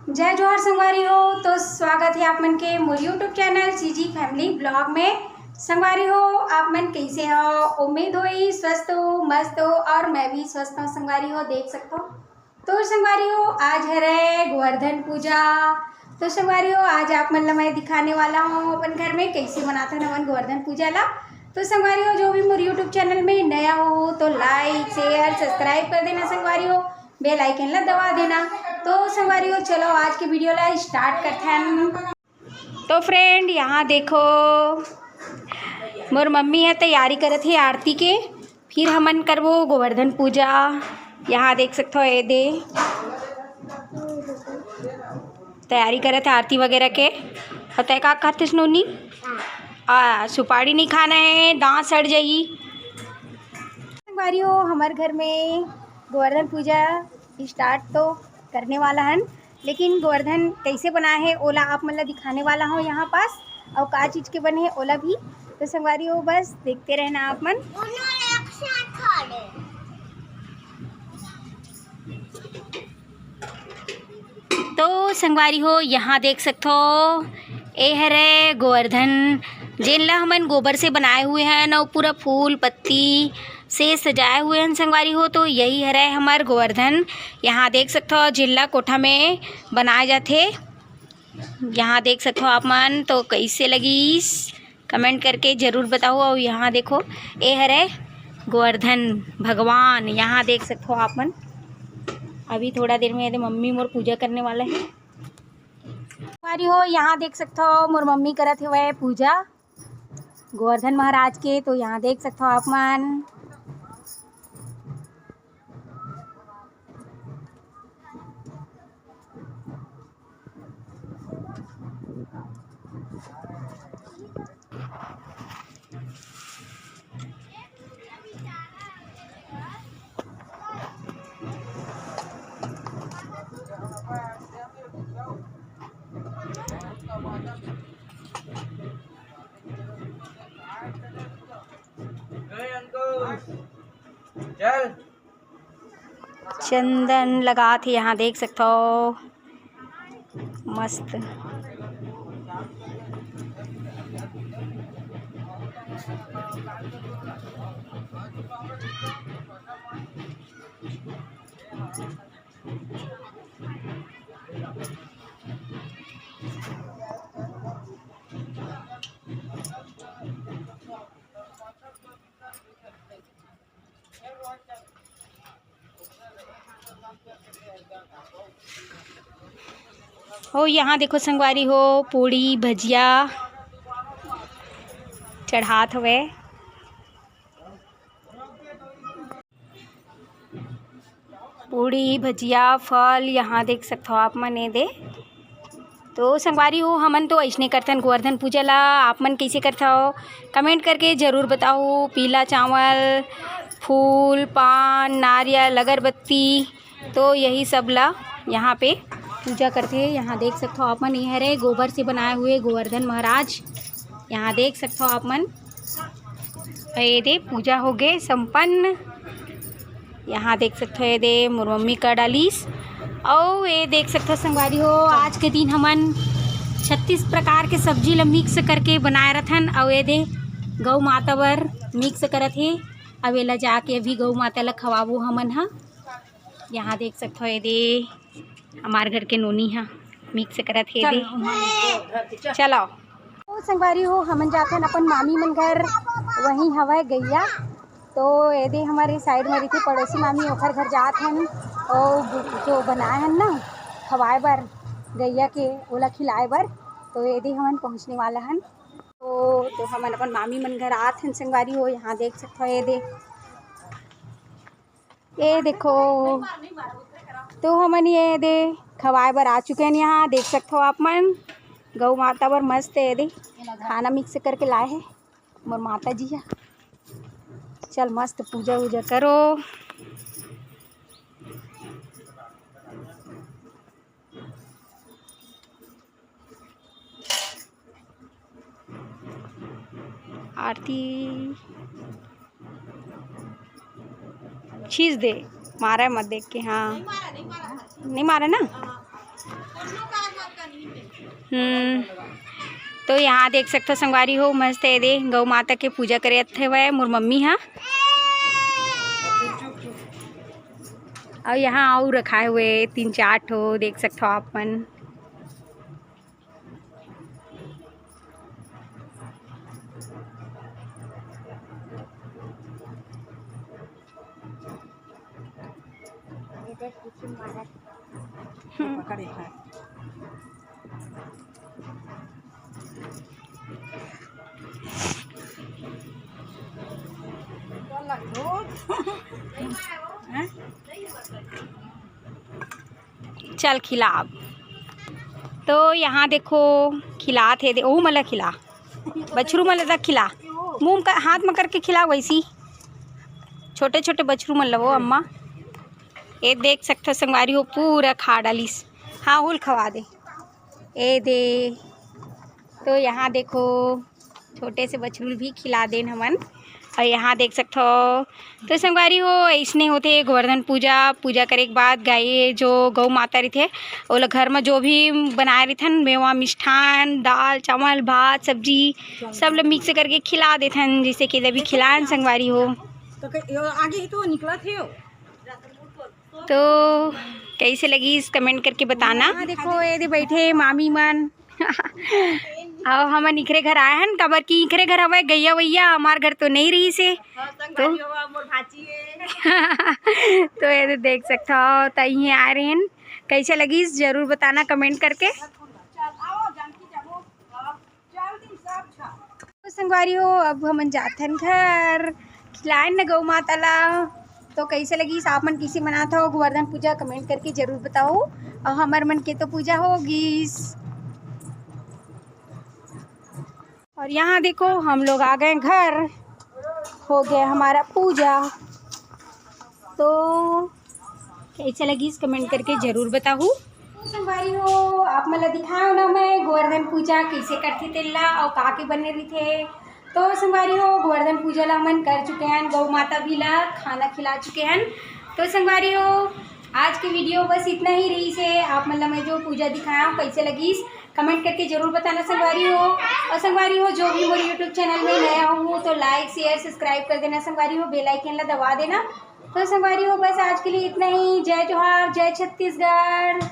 जय जोहर संगवारी हो। तो स्वागत है आप मन के मोर YouTube channel CG family blog में। संगवारी हो, आप मन कैसे हो? उम्मीद होई स्वस्थ हो, मस्त हो और मैं भी स्वस्थ हूँ। संगवारी हो, देख सकते हो। तो संगवारी हो, आज है रे गोवर्धन पूजा। तो संगवारी हो, आज आप मन ला मैं दिखाने वाला हूँ अपन घर में कैसे मनाते हैं अपन गोवर्धन पूजा ला। तो संगवारी हो, जो भी मोर यूट्यूब चैनल में नया हो तो लाइक शेयर सब्सक्राइब कर देना। संगवारी हो, बेल आइकन ला दबा देना। तो संगवारी हो, चलो आज के वीडियो ला स्टार्ट करते हैं। तो फ्रेंड, यहाँ देखो मोर मम्मी है तैयारी करत है आरती के, फिर हमन करबो गोवर्धन पूजा। यहाँ देख सकते हो, ये दे तैयारी करत है आरती वगैरह के। होता का कहते नोनी सुपारी नहीं खाना है, दांत सड़ जाई। संगवारी हो, हमारे घर में गोवर्धन पूजा स्टार्ट तो करने वाला है, लेकिन गोवर्धन कैसे बनाए है ओला आप मतलब दिखाने वाला हूँ यहाँ पास। और का चीज़ के बने है ओला भी। तो संगवारी हो, बस देखते रहना आप मन। तो संगवारी हो, यहाँ देख सकते हो, ये है रे गोवर्धन जेन ला हमन गोबर से बनाए हुए हैं और पूरा फूल पत्ती से सजाए हुए हैं। संगवारी हो, तो यही है रे हमार गोवर्धन। यहाँ देख सकते हो जिला कोठा में बनाए जाते। यहाँ देख सकते हो आप मन। तो कैसे लगी कमेंट करके ज़रूर बताओ। और यहाँ देखो, ये है रे गोवर्धन भगवान। यहाँ देख सकते हो आप मन। अभी थोड़ा देर में मम्मी मोर पूजा करने वाला है। संगवारी हो, यहाँ देख सकते हो मोर मम्मी करत है वह पूजा गोवर्धन महाराज के। तो यहाँ देख सकते हो आप मन। चल चंदन लगा थे, यहाँ देख सकते हो मस्त। हो, यहाँ देखो संगवारी हो, पूड़ी भजिया चढ़ात हुए। पूड़ी भजिया फल यहाँ देख सकते हो आप मन। दे तो संगवारी हो, हमन तो ऐसने करथन गोवर्धन पूजा ला। आप मन कैसे करता हो कमेंट करके ज़रूर बताओ। पीला चावल, फूल, पान, नारियल, अगरबत्ती, तो यही सब ला यहाँ पे पूजा करते हैं। यहाँ देख सकते हो आप मन, यह रे गोबर से बनाए हुए गोवर्धन महाराज। यहाँ देख सकते हो आप मन। ये दे पूजा हो गए संपन्न। यहाँ देख सकते हो, ये दे मोर मम्मी का डालीस। और ये देख सकते हो संगवारी हो, आज के दिन हमन 36 प्रकार के सब्जी ला मिक्स करके बनाए रथन। और ये दे गौ माता बर मिक्स करत है। अब एला जाके अभी गौ माता ला खवाबो हमन हा। यहाँ देख सकते हो, ये दे हमारे घर के नोनी हा मिक्स करत है। दे चलो तो संगवारी हो, हमन जाते हैं अपन मामी मन घर। वहीं हवा गैया। तो ये दे हमारे साइड में रही पड़ोसी मामी, ओखर घर जात हैं और जो बनाए हैं ना खवाए बर गैया के, ओला खिलाए बर। तो ये दे हमन पहुँचने वाला हैं। तो हमन अपन मामी मन घर आत हैं संगवारी हो। यहाँ देख सकते हो, ये देखो, तो हमन ये दे खवाए बर आ चुके हैं। यहाँ देख सकते हो आप मन, गौ माता बर मस्त ये दे खाना मिक्स करके लाए हैं मोर माता जी है। चल मस्त पूजा वूजा करो। आरती खींच दे, मारा मत देख के। हाँ नहीं मारा ना। तो यहाँ देख सकते हो संगवारी हो मस्त है दे गौ माता के पूजा करे थे वह मोर मम्मी हाँ। और यहाँ आऊ रखाए हुए 3-4 ठो देख सकते हो आप मन। चल खिला अब। तो यहाँ देखो खिला थे दे ओ मला खिला बछरू मला तक खिला मुँह का हाथ में करके खिला वैसी छोटे छोटे बछरू मन लवो अम्मा। ये देख सकते हो संगवारी हो पूरा खा डालिस। हाँ हुल खवा दे ए दे। तो यहाँ देखो छोटे से बछरू भी खिला देन हमन। और यहाँ देख सकते हो तो संगवारी हो ऐसने होते गोवर्धन पूजा करे के बाद गाय जो गौ माता रही थे वो लोग घर में जो भी बनाए रही थन मेवा मिष्ठान दाल चावल भात सब्जी सब लोग मिक्स करके खिला देथन जिससे कि भी खिलान संगवारी हो। तो आगे ही तो निकला थे तो कैसे लगी इस कमेंट करके बताना। देखो ये बैठे मामी मन और हमन इखरे घर आए हैं कबर की इखरे घर हवे गैया वैया हमार घर तो नहीं रही से तो ये देख सकते हो तही आ रहे हैं। कैसे लगी जरूर बताना कमेंट करके। तो संगवारी हो अब हमन जाथन घर खिलाए न गौ माता ला। तो कैसे लगी आप मन किसी मनाता हो गोवर्धन पूजा कमेंट करके जरूर बताओ। और हमार मन के तो पूजा होगी। और यहाँ देखो हम लोग आ गए घर हो गया हमारा पूजा। तो कैसे लगी इस कमेंट करके ज़रूर बताऊँ। संगवारी हो आप मतलब दिखाओ ना मैं गोवर्धन पूजा कैसे करते तेला और काके बने रही थे। तो संगवारी हो गोवर्धन पूजा ला मन कर चुके हैं गौ माता भी ला खाना खिला चुके हैं। तो संगवारी हो आज की वीडियो बस इतना ही रही से आप मतलब मैं जो पूजा दिखाया हूँ कैसे लगी कमेंट करके ज़रूर बताना संगवारी हो। और संगवारी हो जो भी मेरे यूट्यूब चैनल में नया हूँ तो लाइक शेयर सब्सक्राइब कर देना संगवारी हो बेल आइकन ला दबा देना। तो संगवारी हो बस आज के लिए इतना ही। जय जोहार जय छत्तीसगढ़।